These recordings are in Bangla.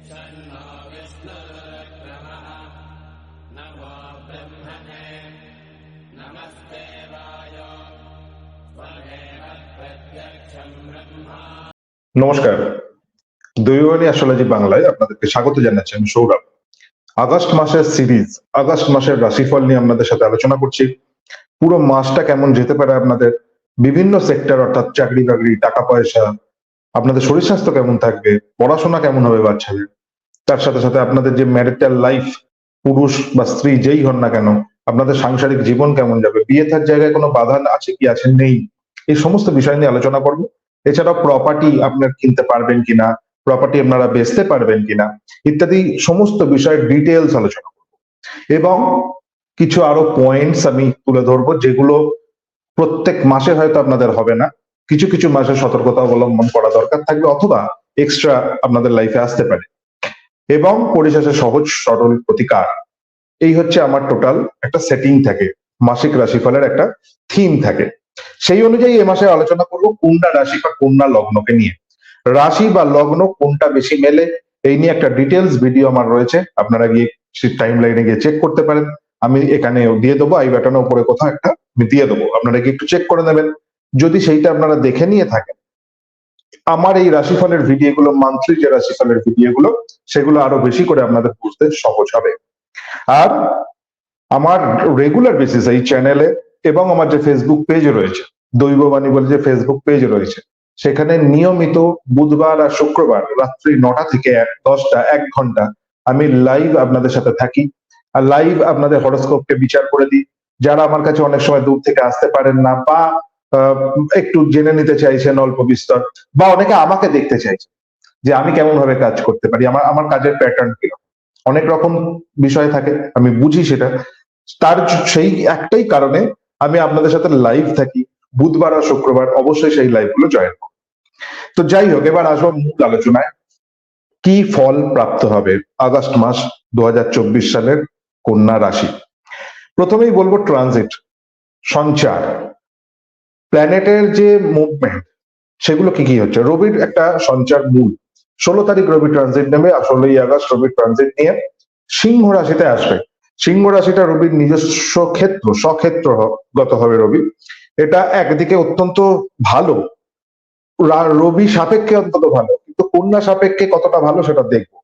तन्नो विष्णुरुक्रमः नमो ब्रह्मणे नमस्ते वायो त्वमेव प्रत्यक्षं ब्रह्मा। নমস্কার, দৈববাণী অ্যাস্ট্রোলজি বাংলায় আপনাদেরকে স্বাগত জানাচ্ছি। আমি সৌরভ। আগস্ট মাসের সিরিজ, আগস্ট মাসের রাশিফল নিয়ে আপনাদের সাথে আলোচনা করছি। পুরো মাসটা কেমন যেতে পারে আপনাদের, বিভিন্ন সেক্টর অর্থাৎ চাকরি বাকরি, টাকা পয়সা, আপনাদের শরীর স্বাস্থ্য কেমন থাকবে, পড়াশোনা কেমন হবে বাচ্চাদের, তার সাথে সাথে আপনাদের যে ম্যারিটাল লাইফ, পুরুষ বা স্ত্রী যেই হন না কেন, আপনাদের সাংসারিক জীবন কেমন যাবে, বিয়ে থার জায়গায় কোনো বাধা আছে কি আছে নেই, এই সমস্ত বিষয় নিয়ে আলোচনা করব। এছাড়াও প্রপার্টি আপনারা কিনতে পারবেন কিনা, প্রপার্টি আপনারা বেচতে পারবেন কিনা, ইত্যাদি সমস্ত বিষয়ে ডিটেলস আলোচনা করব। এবং কিছু আরো পয়েন্টস আমি তুলে ধরবো যেগুলো প্রত্যেক মাসে হয়তো আপনাদের হবে না, কিছু কিছু মাসে সতর্কতা অবলম্বন করা দরকার থাকবে, অথবা এক্সট্রা আপনাদের লাইফে আসতে পারে। এবং পরিশেষে সহজ সরল প্রতিকার। এই হচ্ছে আমার টোটাল একটা সেটিং থাকে, মাসিক রাশিফলের একটা থিম থাকে। সেই অনুযায়ী এ মাসে আলোচনা করব কোনটা রাশি বা কন্যা লগ্নকে নিয়ে। রাশি বা লগ্ন কোনটা বেশি মেলে এই নিয়ে একটা ডিটেলস ভিডিও আমার রয়েছে, আপনারা গিয়ে টাইম লাইনে গিয়ে চেক করতে পারেন। আমি এখানে দিয়ে দেবো, আই বাটনের উপরে কোথাও একটা আমি দিয়ে দেবো, আপনারা গিয়ে একটু চেক করে নেবেন। যদি সেইটা আপনারা দেখে নিয়ে থাকেন, আমার এই রাশিফলের ভিডিওগুলো, মান্থলি যে রাশিফলের ভিডিওগুলো, সেগুলো আরো বেশি করে আপনাদের বুঝতে সহজ হবে। আর আমার রেগুলার বেসিস এই চ্যানেলে এবং আমার যে ফেসবুক পেজ রয়েছে, দৈববাণী বলে যে ফেসবুক পেজ রয়েছে, সেখানে নিয়মিত বুধবার আর শুক্রবার রাত্রি 9টা থেকে 10টা 1 ঘন্টা আমি লাইভ আপনাদের সাথে থাকি। আর লাইভ আপনাদের হরোস্কোপকে বিচার করে দিই। যারা আমার কাছে অনেক সময় দূর থেকে আসতে পারেন না, বা একটু জেনে নিতে চাইছেন অল্প বিস্তর, বা অনেকে আমাকে দেখতে চাইছেন যে আমি কেমন ভাবে কাজ করতে পারি, আমার আমার কাজের প্যাটার্ন কি, অনেক রকম বিষয় থাকে, আমি বুঝি সেটা। তার সেই একটাই কারণে আমি আপনাদের সাথে লাইভ থাকি বুধবার আর শুক্রবার, অবশ্যই সেই লাইভ গুলো জয়েন করুন। তো যাই হোক, এবার আসবো মূল আলোচনায়। কি ফল প্রাপ্ত হবে আগস্ট মাস 2024 সালের কন্যা রাশি। প্রথমেই বলবো ট্রানজিট, সঞ্চার, প্ল্যানেটের যে মুভমেন্ট, সেগুলো কি কি হচ্ছে। রবির একটা সঞ্চার মূল, 16 তারিখ রবি ট্রানজিট নেবে, 16ই আগস্ট রবি ট্রানজিট নিয়ে সিংহ রাশিতে আসবে। সিংহ রাশিটা রবির নিজস্ব ক্ষেত্র, স্বক্ষেত্রগত হবে রবি। এটা একদিকে অত্যন্ত ভালো, রবি সাপেক্ষে অন্তত ভালো, কিন্তু কন্যা সাপেক্ষে কতটা ভালো সেটা দেখবো।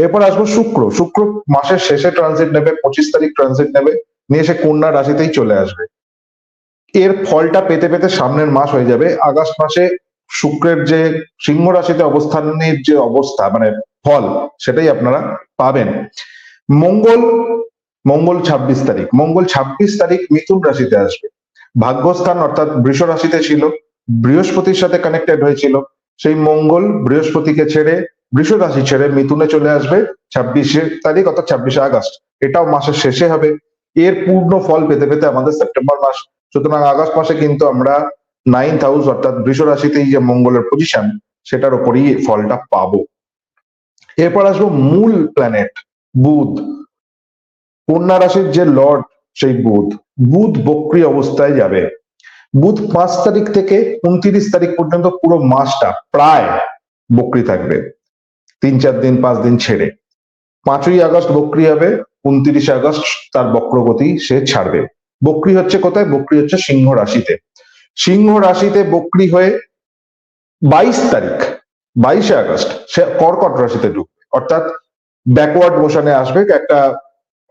এরপর আসবো শুক্র। শুক্র মাসের শেষে ট্রানজিট নেবে, 25 তারিখ ট্রানজিট নেবে, নিয়ে সে কন্যা রাশিতেই চলে আসবে। এর ফলটা পেতে পেতে সামনের মাস হয়ে যাবে। আগস্ট মাসে শুক্রের যে সিংহ রাশিতে অবস্থানের যে অবস্থা, মানে ফল, সেটাই আপনারা পাবেন। মঙ্গল 26 তারিখ, মঙ্গল 26 তারিখ মিথুন রাশিতে আসবে। ভাগ্যস্থান অর্থাৎ বৃষ রাশিতে ছিল, বৃহস্পতির সাথে কানেক্টেড হয়েছিল। সেই মঙ্গল বৃহস্পতিকে ছেড়ে, বৃষ রাশি ছেড়ে মিথুনে চলে আসবে 26 তারিখ, অর্থাৎ 26 আগস্ট। এটাও মাসের শেষে হবে। এর পূর্ণ ফল পেতে পেতে আমাদের সেপ্টেম্বর মাস। সুতরাং আগস্ট মাসে কিন্তু আমরা 9th হাউস অর্থাৎ বৃষ রাশিতেই যে মঙ্গলের পজিশন, সেটার উপরই ফলটা পাবো। এরপর আসবো মূল প্ল্যানেট বুধ, কন্যা রাশির যে লর্ড সেই বুধ। বুধ বক্রী অবস্থায় যাবে। বুধ 5 তারিখ থেকে 29 তারিখ পর্যন্ত পুরো মাসটা প্রায় বক্রী থাকবে, 3-4 দিন 5 দিন ছেড়ে। 5ই আগস্ট বক্রী হবে, 29 আগস্ট তার বক্রগতি সে ছাড়বে। বক্রী হচ্ছে কোথায়? বক্রী হচ্ছে সিংহ রাশিতে। সিংহ রাশিতে বক্রী হয়ে 22 তারিখ, 22 আগস্ট সে কর্কট রাশিতে ঢুকবে, অর্থাৎ ব্যাকওয়ার্ড মোশনে আসবে। একটা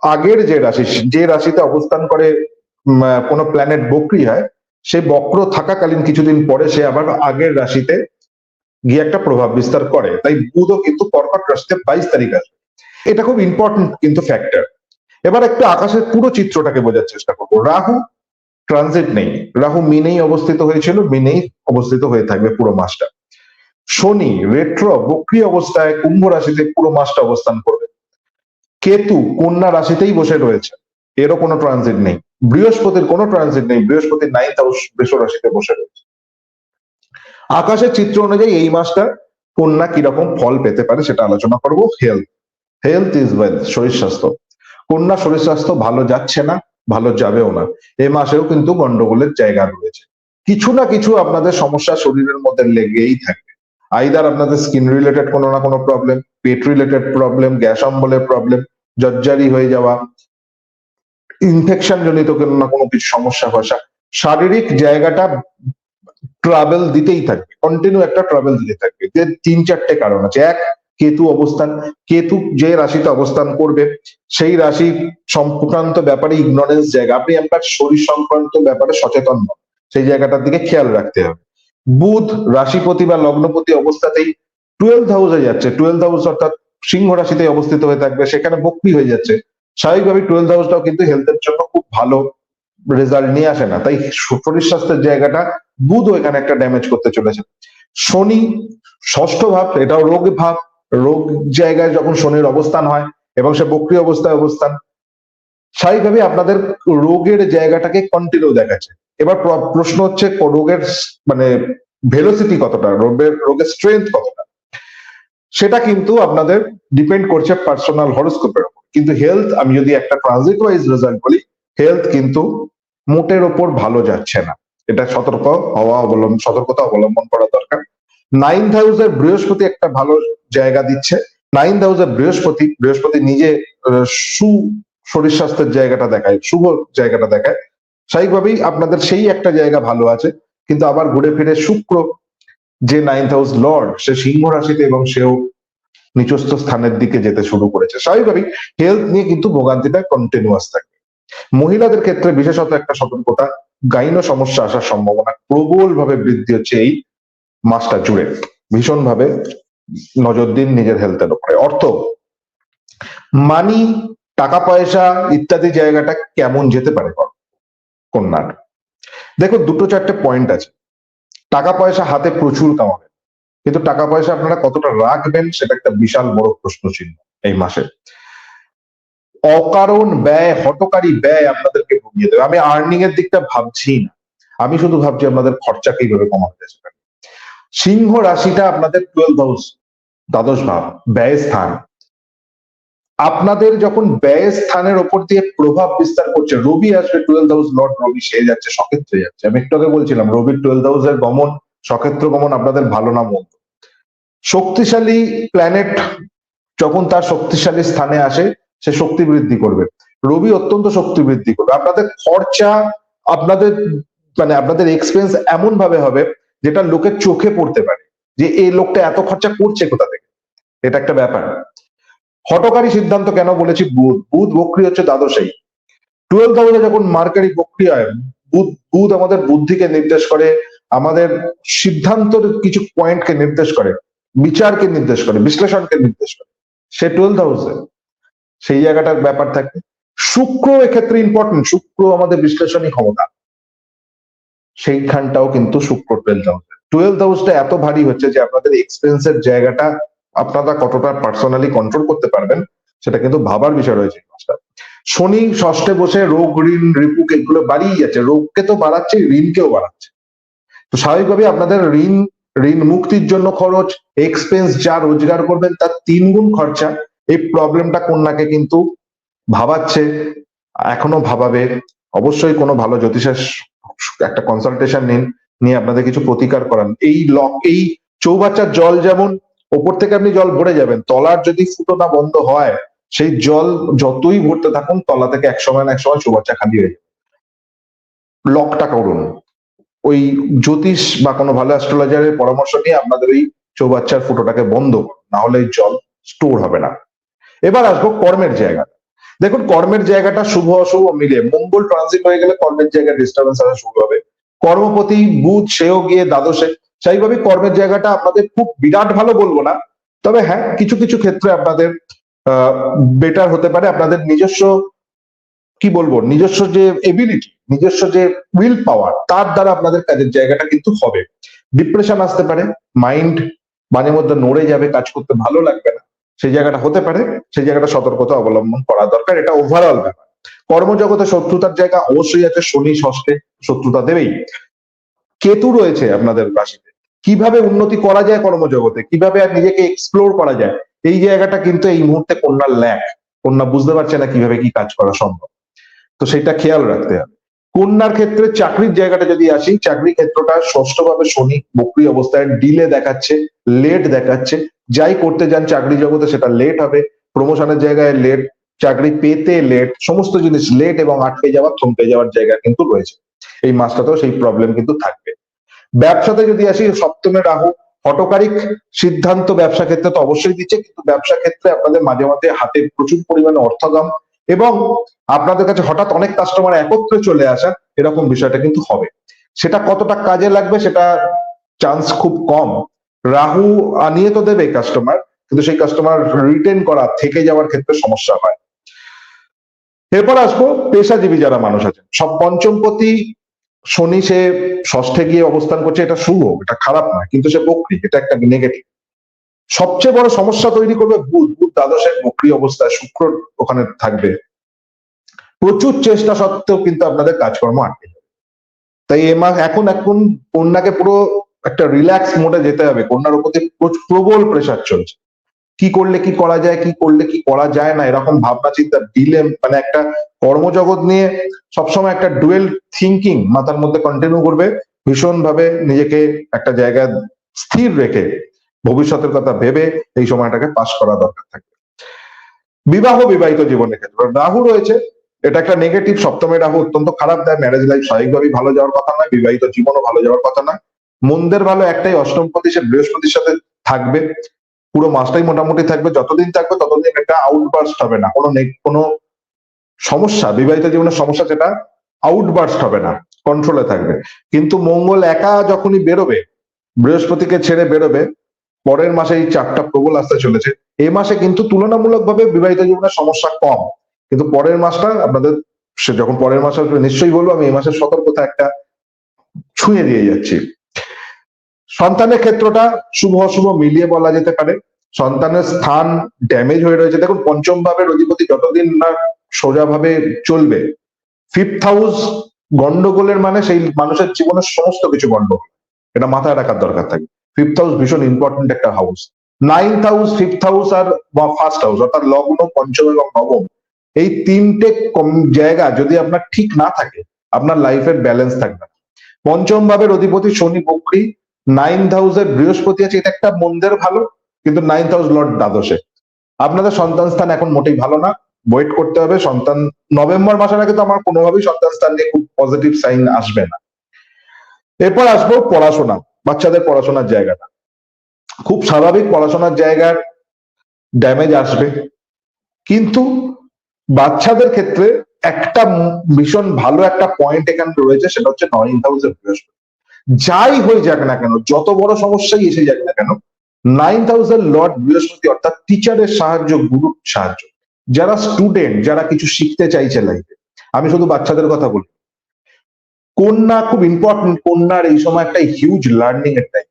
আগের যে রাশি, যে রাশিতে অবস্থান করে কোনো প্ল্যানেট বক্রী হয়, সে বক্র থাকাকালীন কিছুদিন পরে সে আবার আগের রাশিতে গিয়ে একটা প্রভাব বিস্তার করে। তাই বুধও কিন্তু কর্কট রাশিতে 22 তারিখ আসবে। এটা খুব ইম্পর্টেন্ট কিন্তু ফ্যাক্টর। এবার একটু আকাশের পুরো চিত্রটাকে বোঝার চেষ্টা করবো। রাহু ট্রানজিট নেই, রাহু মিনেই অবস্থিত হয়েছিল, মিনেই অবস্থিত হয়ে থাকবে পুরো মাসটা। শনি রেট্রো বক্রী অবস্থায় কুম্ভ রাশিতে পুরো মাসটা অবস্থান করবে। কেতু কন্যা রাশিতেই বসে রয়েছে, এরও কোনো ট্রানজিট নেই। বৃহস্পতির কোনো ট্রানজিট নেই, বৃহস্পতি 9th হাউস বৃষ রাশিতে বসে রয়েছে। আকাশের চিত্র অনুযায়ী এই মাসটা কন্যা কিরকম ফল পেতে পারে সেটা আলোচনা করব। হেলথ ইজ ওয়েলথ, শরীর স্বাস্থ্য। কন্যা শরীর স্বাস্থ্য ভালো যাচ্ছে না, ভালো যাবেও না। এই মাসেও কিন্তু গন্ডগোলের জায়গা রয়েছে, কিছু না কিছু আপনাদের সমস্যা শরীরের মধ্যে লেগেই থাকবে। আইদার আপনাদের স্কিন রিলেটেড কোনো না কোনো প্রবলেম, পেট রিলেটেড প্রবলেম, গ্যাস অম্বলের প্রবলেম, জর্জারি হয়ে যাওয়া, ইনফেকশন জনিত কোনো না কোনো কিছু সমস্যা ফসা, শারীরিক জায়গাটা ট্রাভেল দিতেই থাকবে, কন্টিনিউ একটা ট্রাভেল দিতে থাকবে। যে 3-4টে কারণ আছে। এক, কেতু অবস্থান। কেতু যে রাশিতে অবস্থান করবে সেই রাশি সংক্রান্ত ব্যাপারে ইগনোরেন্স জায়গা, আপনি আপনার শরীর সংক্রান্ত ব্যাপারে সচেতন নন, সেই জায়গাটার দিকে খেয়াল রাখতে হবে। বুধ রাশিপতি বা লগ্নপতি অবস্থাতেই 12th হাউসে যাচ্ছে, 12th হাউস অর্থাৎ সিংহ রাশিতে অবস্থিত হয়ে থাকবে, সেখানে বক্রি হয়ে যাচ্ছে। স্বাভাবিকভাবে 12th হাউসটাও কিন্তু হেলথের জন্য খুব ভালো রেজাল্ট নিয়ে আসে না, তাই শরীর স্বাস্থ্যের জায়গাটা বুধ এখানে একটা ড্যামেজ করতে চলেছে। শনি ষষ্ঠ ভাব, এটাও রোগ ভাব, রোগ জায়গায় যখন শনির অবস্থান হয় এবং সে বক্রি অবস্থায় অবস্থান, স্বাভাবিকভাবে আপনাদের রোগের জায়গাটাকে কন্টিনিউ দেখাচ্ছে। এবার প্রশ্ন হচ্ছে রোগের মানে ভেলোসিটি কতটা, রোগের স্ট্রেংথ কতটা, সেটা কিন্তু আপনাদের ডিপেন্ড করছে পার্সোনাল হরোস্কোপের উপর। কিন্তু হেলথ, আমি যদি একটা ট্রানজিট ওয়াইজ রেজাল্ট বলি, হেলথ কিন্তু মোটের ওপর ভালো যাচ্ছে না, এটা সতর্কতা অবলম্বন করা দরকার। 9th হাউসের বৃহস্পতি একটা ভালো জায়গা দিচ্ছে। 9th হাউসের বৃহস্পতি নিজে শরীর স্বাস্থ্যের জায়গাটা দেখায়, শুভ জায়গাটা দেখায়, স্বাভাবিকভাবেই আপনাদের সেই একটা জায়গা ভালো আছে। কিন্তু আবার ঘুরে ফিরে শুক্র যে 9th হাউস লর্ড, সে সিংহ রাশিতে এবং সেও নিচস্থ স্থানের দিকে যেতে শুরু করেছে। স্বাভাবিকভাবেই হেলথ নিয়ে কিন্তু ভোগান্তিটা কন্টিনিউয়াস থাকবে। মহিলাদের ক্ষেত্রে বিশেষত একটা সতর্কতা, গাইনো সমস্যা আসার সম্ভাবনা প্রবল ভাবে বৃদ্ধি হচ্ছে এই মাসটা জুড়ে। ভীষণ ভাবে নজর দিন নিজের হেলথের উপরে। অর্থ, মানি, টাকা পয়সা ইত্যাদি জায়গাটা কেমন যেতে পারে কন্যার? দেখো, 2-4টে পয়েন্ট আছে। টাকা পয়সা হাতে প্রচুর কামাবেন, কিন্তু টাকা পয়সা আপনারা কতটা রাখবেন সেটা একটা বিশাল বড় প্রশ্ন চিহ্ন এই মাসে। অকারণ ব্যয়, হঠকারী ব্যয় আপনাদেরকে ভুগিয়ে দেবে। আমি আর্নিং এর দিকটা ভাবছি না, আমি শুধু ভাবছি আপনাদের খরচা কিভাবে কমানো যেতে পারে। সিংহ রাশিটা আপনাদের 12th হাউস, দ্বাদশ ভাব, ব্যয় স্থান। আপনাদের যখন ব্যয় স্থানের ওপর দিয়ে প্রভাব বিস্তার করছে, রবি আসবে, 12th হাউস লর্ড রবি সে যাচ্ছে, সক্ষেত্রে যাচ্ছে। আমি একটু আগে বলছিলাম রবির 12th হাউসের গমন, সক্ষেত্র গমন আপনাদের ভালো না মন্দ। শক্তিশালী প্ল্যানেট যখন তার শক্তিশালী স্থানে আসে, সে শক্তি বৃদ্ধি করবে। রবি অত্যন্ত শক্তি বৃদ্ধি করবে। আপনাদের খরচা, আপনাদের আপনাদের এক্সপেন্স এমন ভাবে হবে যেটা লোকের চোখে পড়তে পারে যে এই লোকটা এত খরচা করছে কোথা থেকে, এটা একটা ব্যাপার। হঠকারী সিদ্ধান্ত কেন বলেছি? বুধ বক্রি হচ্ছে দ্বাদশেই। 12th হাউসে যখন মার্কারি বক্রি হয়, বুধ আমাদের বুদ্ধিকে নির্দেশ করে, আমাদের সিদ্ধান্তের কিছু পয়েন্টকে নির্দেশ করে, বিচারকে নির্দেশ করে, বিশ্লেষণকে নির্দেশ করে। সে 12th হাউসে সেই জায়গাটার ব্যাপার থাকে। শুক্র এক্ষেত্রে ইম্পর্টেন্ট, শুক্র আমাদের বিশ্লেষণী ক্ষমতা, সেইখানটাও কিন্তু শুক্র 12th হাউসটা এত ভারী হচ্ছে যে আপনাদের এক্সপেন্সের জায়গাটা আপনারা কতটা পার্সোনালি কন্ট্রোল করতে পারবেন সেটা কিন্তু ভাবার বিষয় রয়েছে। শনি ষষ্ঠে বসে রোগ, ঋণ, রিপুক এগুলো বাড়িয়ে যাচ্ছে, রোগকে তো বাড়াচ্ছে, ঋণকেও বাড়াচ্ছে। তো স্বাভাবিকভাবে আপনাদের ঋণ মুক্তির জন্য খরচ, এক্সপেন্স যা রোজগার করবেন তার 3 গুণ খরচা। এই প্রবলেমটা কন্যাকে কিন্তু ভাবাচ্ছে, এখনো ভাবাবে। অবশ্যই কোনো ভালো জ্যোতিষের একটা কনসালটেশন নিন, নিয়ে আপনাদের কিছু প্রতিকার করান। এই চৌবাচ্চার জল যেমন ওপর থেকে আপনি জল ভরে যাবেন, তলার যদি ফুটো না বন্ধ হয়, সেই জল যতই ভরতে থাকুন তলা থেকে এক সময় না এক সময় চৌবাচ্চা খালি হয়ে যাবে। লকটা করুন, ওই জ্যোতিষ বা কোনো ভালো অ্যাস্ট্রোলজারের পরামর্শ নিয়ে আপনাদের ওই চৌবাচ্চার ফুটোটাকে বন্ধ করুন, না হলে জল স্টোর হবে না। এবার আসবো কর্মের জায়গা। দেখুন, কর্মের জায়গাটা শুভ অশুভ মিলে, মঙ্গল ট্রানজিট হয়ে গেলে কর্মের জায়গায় ডিস্টার্বেন্স আসা শুরু হবে। কর্মপতি বুধ সেও গিয়ে দ্বাদশে, সেইভাবে কর্মের জায়গাটা আপনাদের খুব বিরাট ভালো বলবো না, তবে হ্যাঁ কিছু কিছু ক্ষেত্রে আপনাদের বেটার হতে পারে। আপনাদের নিজস্ব নিজস্ব যে এবিলিটি, নিজস্ব যে উইল পাওয়ার, তার দ্বারা আপনাদের কাজের জায়গাটা কিন্তু হবে। ডিপ্রেশন আসতে পারে, মাইন্ড মাঝে মধ্যে নড়ে যাবে, কাজ করতে ভালো লাগবে না, সেই জায়গাটা হতে পারে, সেই জায়গাটা সতর্কতা অবলম্বন করা দরকার। এটা ওভারঅল ব্যাপার। কর্মজগতে শত্রুতার জায়গা অবশ্যই আছে, শনি ষষ্ঠে শত্রুতা দেবেই। কেতু রয়েছে আপনাদের রাশিতে, কিভাবে উন্নতি করা যায় কর্মজগতে, কিভাবে আর নিজেকে এক্সপ্লোর করা যায়, এই জায়গাটা কিন্তু এই মুহূর্তে কন্যার ল্যাক। কন্যা বুঝতে পারছে না কিভাবে কি কাজ করা সম্ভব, তো সেটা খেয়াল রাখতে হবে। কন্যার ক্ষেত্রে চাকরির জায়গাটা যদি আসি, চাকরি ক্ষেত্রটা ষষ্ঠভাবে শনি বক্রী অবস্থায় ডিলে দেখাচ্ছে, লেট দেখাচ্ছে। যাই করতে যান চাকরি জগতে সেটা লেট হবে, প্রমোশনের জায়গায় লেট, চাকরি পেতে লেট, সমস্ত জিনিস লেট এবং আটকে যাওয়া, থমকে যাওয়ার জায়গা কিন্তু রয়েছে। এই মাসটাতেও সেই প্রবলেম কিন্তু থাকবে। ব্যবসাতে যদি আসি, সপ্তমে রাহু, হঠকারিক সিদ্ধান্ত ব্যবসা ক্ষেত্রে তো অবশ্যই দিচ্ছে, কিন্তু ব্যবসা ক্ষেত্রে আপনাদের মাঝে মাঝে হাতে প্রচুর পরিমাণে অর্থগম এবং আপনাদের কাছে হঠাৎ অনেক কাস্টমার একত্রে চলে আসা, এরকম বিষয়টা কিন্তু হবে। সেটা কতটা কাজে লাগবে সেটা চান্স খুব কম। রাহু আনিয়ে তো দেবে কাস্টমার, কিন্তু সেই কাস্টমার রিটেন করা, থেকে যাওয়ার ক্ষেত্রে সমস্যা হয়। এরপর আসবো পেশাজীবী যারা মানুষ আছেন, সব পঞ্চমপতি শনি সে ষষ্ঠে গিয়ে অবস্থান করছে, এটা শুভ, এটা খারাপ নয়, কিন্তু সে বক্রী, এটা একটা নেগেটিভ। সবচেয়ে বড় সমস্যা তৈরি করবে বুধ, বুধ দ্বাদশের বক্রী অবস্থায়, শুক্র ওখানে থাকবে। প্রচুর চেষ্টা সত্ত্বেও কিন্তু আপনাদের কাজকর্ম আটকে যাবে। তাই এখন কন্যাকে পুরো একটা রিল্যাক্স মোডে যেতে হবে। কন্যার উপর প্রবল প্রেসার চলছে, কি করলে কি করা যায়, কি করলে কি করা যায় না, এরকম ভাবনা চিন্তা, ডিলেম, মানে একটা কর্মজগৎ নিয়ে সবসময় একটা ডুয়েল থিঙ্কিং মাথার মধ্যে কন্টিনিউ করবে। ভীষণ ভাবে নিজেকে একটা জায়গায় স্থির রেখে ভবিষ্যতের কথা ভেবে এই সময়টাকে পাস করা দরকার থাকে। বিবাহিত জীবনের ক্ষেত্রে রাহু রয়েছে, এটা একটা নেগেটিভ। সপ্তমে রাহু অত্যন্ত খারাপ দেয়, ম্যারেজ লাইফ স্বাভাবিকভাবেই ভালো যাওয়ার কথা নয়, বিবাহিত জীবনও ভালো যাওয়ার কথা নয়। মন্দের ভালো একটাই, অষ্টমপতি সে বৃহস্পতির সাথে থাকবে, পুরো মাসটাই মোটামুটি থাকবে। যতদিন থাকবে ততদিন একটা আউটবার্স্ট হবে না, কোনো সমস্যা, বিবাহিত জীবনের সমস্যা সেটা আউটবার্স্ট হবে না, কন্ট্রোলে থাকবে। কিন্তু মঙ্গল একা যখনই বেরোবে, বৃহস্পতিকে ছেড়ে বেরোবে, পরের মাসে এই চাপটা প্রবল আসতে চলেছে। এই মাসে কিন্তু তুলনামূলকভাবে বিবাহিত জীবনের সমস্যা কম, কিন্তু পরের মাসটা আপনাদের, সে যখন পরের মাস আসবে নিশ্চয়ই বলবো, আমি এই মাসের সতর্কতা একটা ছুঁয়ে দিয়ে যাচ্ছি। সন্তানের ক্ষেত্রটা শুভ অশুভ মিলিয়ে বলা যেতে পারে। সন্তানের স্থান ড্যামেজ হয়ে রয়েছে। দেখুন, পঞ্চম ভাবের অধিপতি যতদিন না সোজাভাবে চলবে, ফিফথ হাউস গন্ডগোলের মানে সেই মানুষের জীবনের সমস্ত কিছু গন্ডগোল, এটা মাথায় রাখার দরকার থাকে। ফিফথ হাউস ভীষণ ইম্পর্টেন্ট একটা হাউস। নাইন্থ হাউস, ফিফথ হাউস আর ফার্স্ট হাউস, অর্থাৎ লগ্ন, পঞ্চম এবং নবম, এই তিনটে জায়গা যদি আপনার ঠিক না থাকে, আপনার লাইফের ব্যালেন্স থাকবে না। পঞ্চম ভাবের অধিপতি শনি বক্রী, নাইন্থ হাউসের বৃহস্পতি আছে, এটা একটা মন্দের ভালো, কিন্তু নাইন্থ হাউস লর্ড দ্বাদশে। আপনাদের সন্তান স্থান এখন মোটেই ভালো না, ওয়েট করতে হবে। সন্তান নভেম্বর মাসের আগে তো আমার কোনোভাবেই সন্তান স্থান নিয়ে খুব পজিটিভ সাইন আসবে না। এরপর আসবো পড়াশোনা, বাচ্চাদের পড়াশোনার জায়গাটা খুব স্বাভাবিক, পড়াশোনার জায়গার ড্যামেজ আসবে, কিন্তু বাচ্চাদের ক্ষেত্রে একটা ভীষণ ভালো একটা পয়েন্ট এখানে রয়েছে, সেটা হচ্ছে নাইন্থ হাউসের বৃহস্পতি। যাই হয়ে যাক না কেন, যত বড় সমস্যাই এসে যাক না কেন, নাইন্থ হাউসের লর্ড বৃহস্পতি, অর্থাৎ টিচারের সাহায্য, গুরুর সাহায্য, যারা স্টুডেন্ট, যারা কিছু শিখতে চাইছে লাইফে, আমি শুধু বাচ্চাদের কথা বলি। কন্যা খুব ইম্পর্টেন্ট, কন্যার এই সময় একটা হিউজ লার্নিং এর টাইম।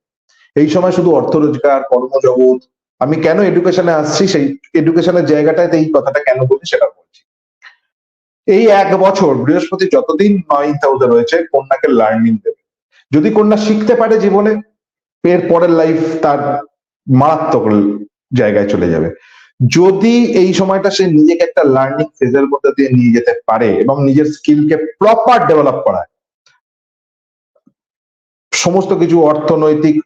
এই সময় শুধু অর্থ রোজগার, কর্মজগৎ, আমি কেন এডুকেশনে আসছি, সেই এডুকেশনের জায়গাটাতে এই কথাটা কেন বলি সেটা বলছি। এই এক বছর বৃহস্পতি যতদিন নাইন্থ হাউসে রয়েছে, কন্যাকে লার্নিং দেবে। যদি কন্যা শিখতে পারে জীবনে, এর পরের লাইফ তার মারাত্মক জায়গায় চলে যাবে। যদি এই সময়টা সে নিজেকে একটা লার্নিং ফেজের মধ্যে দিয়ে নিয়ে যেতে পারে এবং নিজের স্কিলকে প্রপার ডেভেলপ করায়, সমস্ত কিছু অর্থনৈতিক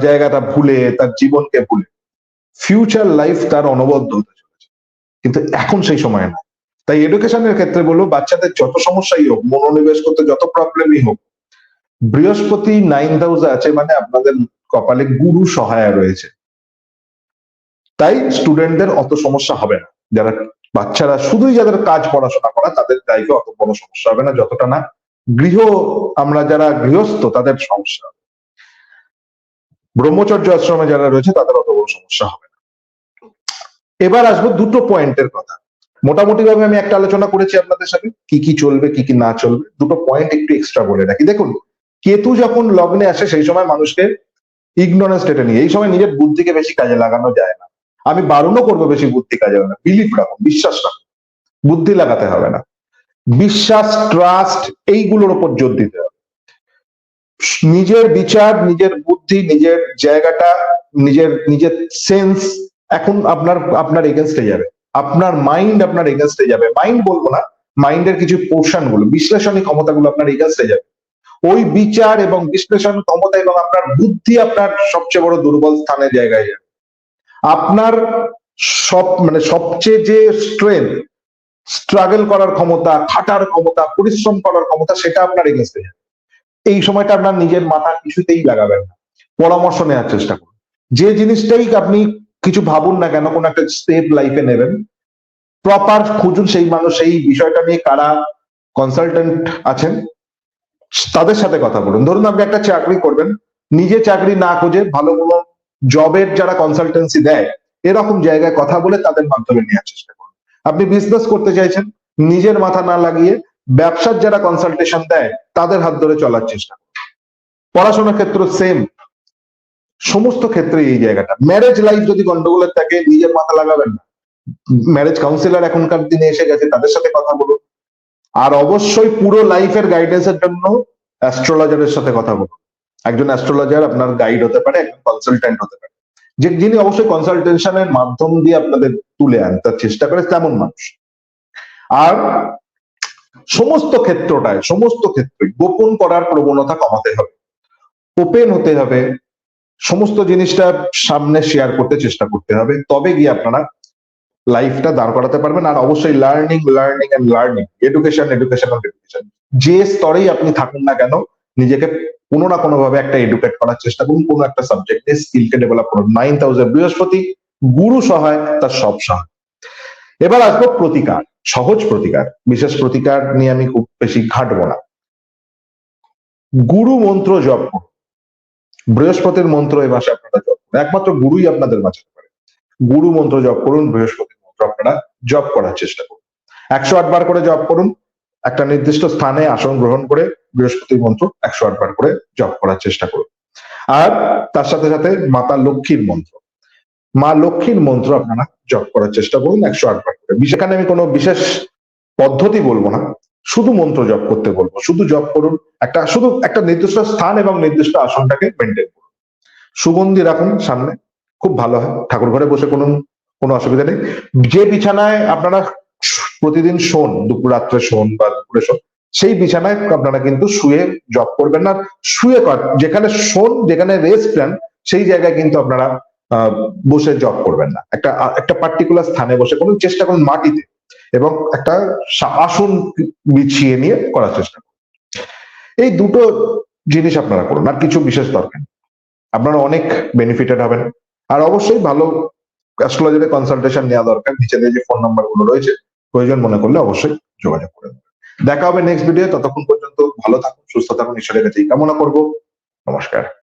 জায়গাটা ভুলে, তার জীবনকে ভুলে, ফিউচার লাইফ তার অনবদ্য হতে চলেছে। কিন্তু এখন সেই সময় না। তাই এডুকেশনের ক্ষেত্রে বলবো, বাচ্চাদের যত সমস্যাই হোক, মনোনিবেশ করতে যত প্রবলেমই হোক, বৃহস্পতি নাইন্থ হাউসে আছে মানে আপনাদের কপালে গুরু সহায় রয়েছে। তাই স্টুডেন্টদের অত সমস্যা হবে না। যারা বাচ্চারা শুধুই যাদের কাজ পড়াশোনা করা, তাদের লাইফে অত বড় সমস্যা হবে না, যতটা না আমরা যারা গৃহস্থ তাদের সমস্যা। ব্রহ্মচর্য আশ্রমে যারা রয়েছে তাদের অত বড় সমস্যা হবে না। এবার আসবো দুটো পয়েন্টের কথা। মোটামুটি ভাবে আমি একটা আলোচনা করেছি আপনাদের সাথে, কি কি চলবে, কি কি না চলবে। দুটো পয়েন্ট একটু এক্সট্রা বলে রাখি। দেখুন, কেতু যখন লগ্নে আসে, সেই সময় মানুষকে ইগনোরেন্স স্টেটে নিয়ে, এই সময় নিজের বুদ্ধিকে বেশি কাজে লাগানো যায় না। আমি বারণও করবো বেশি বুদ্ধি কাজে লাগানো, বিলিফ রাখুন, বিশ্বাস রাখুন, বুদ্ধি লাগাতে হবে না। বিশ্বাস, ট্রাস্ট, এইগুলোর উপর জোর দিতে হবে। নিজের বিচার, নিজের বুদ্ধি, নিজের জায়গাটা, নিজের সেন্স এখন আপনার এগেনস্টে যাবে, আপনার মাইন্ড আপনার এগেনস্টে যাবে। মাইন্ড বলবো না, মাইন্ডের কিছু পোর্শন গুলো, বিশ্লেষণী ক্ষমতাগুলো আপনার ইগাস হয়ে যাবে। ওই বিচার এবং বিশ্লেষণ ক্ষমতা এবং আপনার বুদ্ধি আপনার সবচেয়ে বড় দুর্বল স্থানের জায়গায় যাবে। আপনার সবচেয়ে যে স্ট্রেংথ, স্ট্রাগল করার ক্ষমতা, খাটার ক্ষমতা, পরিশ্রম করার ক্ষমতা, সেটা আপনার এগেন্স্ট হয়ে যাবে। এই সময়টা আপনার নিজের মাথা কিছুতেই লাগাবেন না, পরামর্শ নেওয়ার চেষ্টা করুন। যে জিনিসটাই আপনি কিছু ভাবুন না কেন, কোন একটা স্টেপ লাইফে নেবেন, প্রপার খুঁজুন সেই মানুষ, সেই বিষয়টা নিয়ে কারা কনসালটেন্ট আছেন তাদের সাথে কথা বলুন। ধরুন আপনি একটা চাকরি করবেন, নিজে চাকরি না খুঁজে ভালো কোনো জবের যারা কনসালটেন্সি দেয় এরকম জায়গায় কথা বলে তাদের মাধ্যমে নেওয়ার চেষ্টা করুন। আপনি বিজনেস করতে চাইছেন, নিজের মাথা না লাগিয়ে ব্যবসার যারা কনসালটেশন দেয় তাদের হাত ধরে চলার চেষ্টা করুন। পড়াশোনার ক্ষেত্র সেম, সমস্ত ক্ষেত্রে এই জায়গাটা। ম্যারেজ লাইফ যদি গন্ডগোলের থাকে, নিজের মাথা লাগাবেন না, ম্যারেজ কাউন্সিলর এখনকার দিনে এসে গেছে, তাদের সাথে কথা বলুন। আর অবশ্যই পুরো লাইফের গাইডেন্সের জন্য অ্যাস্ট্রোলজারের সাথে কথা বলুন। একজন অ্যাস্ট্রোলজার আপনার গাইড হতে পারে, একজন কনসালটেন্ট হতে পারে, যিনি অবশ্যই কনসালটেশনের মাধ্যম দিয়ে আপনাদের তুলে আনতে চেষ্টা করে তেমন মানুষ। আর সমস্ত ক্ষেত্রে গোপন করার প্রবণতা কমাতে হবে, ওপেন হতে হবে, সমস্ত জিনিসটা সামনে শেয়ার করতে চেষ্টা করতে হবে, তবে গিয়ে আপনারা লাইফটা দাঁড় করাতে পারবেন। আর অবশ্যই লার্নিং, এডুকেশন। যে স্তরেই আপনি থাকুন না কেন, নিজেকে কোনো না কোনো ভাবে একটা এডুকেট করার চেষ্টা করুন, কোনো একটা সাবজেক্টে স্কিলকে ডেভেলপ করুন। 9th হাউসে বৃহস্পতি, গুরু সহায়, তার সব সহায়। এবার আসবো প্রতিকার, সহজ প্রতিকার, বিশেষ প্রতিকার নিয়ে আমি খুব বেশি ঘাটবো না। গুরু মন্ত্র জপ করুন, বৃহস্পতির মন্ত্র এ মাসে আপনারা জপ করুন, একমাত্র গুরুই আপনাদের বাঁচাতে পারে। গুরু মন্ত্র জপ করুন, বৃহস্পতির মন্ত্র আপনারা জপ করার চেষ্টা করুন। 108 বার করে জপ করুন, একটা নির্দিষ্ট স্থানে আসন গ্রহণ করে বৃহস্পতির মন্ত্র 108 বার করে জপ করার চেষ্টা করুন। আর তার সাথে সাথে মা লক্ষ্মীর মন্ত্র আপনারা জপ করার চেষ্টা করুন 108 বার করে। সেখানে আমি কোনো বিশেষ পদ্ধতি বলবো না, শুধু মন্ত্র জপ করতে বলবো। শুধু জপ করুন, শুধু একটা নির্দিষ্ট স্থান এবং নির্দিষ্ট আসনটাকে মেনটেন করুন। সুগন্ধি রাখুন সামনে, খুব ভালো হয়। ঠাকুর ঘরে বসে কোনো অসুবিধা নেই। যে বিছানায় আপনারা প্রতিদিন শোন, দুপুর রাত্রে শোন বা দুপুরে শোন, সেই বিছানায় আপনারা কিন্তু শুয়ে জপ করবেন না। যেখানে শোন, যেখানে রেস্ট নেন, সেই জায়গায় কিন্তু আপনারা বসে জপ করবেন না। একটা পার্টিকুলার স্থানে বসে করুন, চেষ্টা করুন মাটিতে, এবং একটা আসন বিছিয়ে নিয়ে করার চেষ্টা করুন। এই দুটো জিনিস আপনারা করুন, আর কিছু বিশেষ দরকার নেই। আপনারা অনেক বেনিফিটেড হবেন। আর অবশ্যই ভালো অ্যাস্ট্রোলজারের কনসালটেশন নেওয়া দরকার। নিচে যে ফোন নাম্বার গুলো রয়েছে, প্রয়োজন মনে করলে অবশ্যই যোগাযোগ করে নেবেন। দেখা হবে নেক্সট ভিডিও। ততক্ষণ পর্যন্ত ভালো থাকুন, সুস্থ থাকুন, ঈশ্বরের কাছে কামনা করবো। নমস্কার।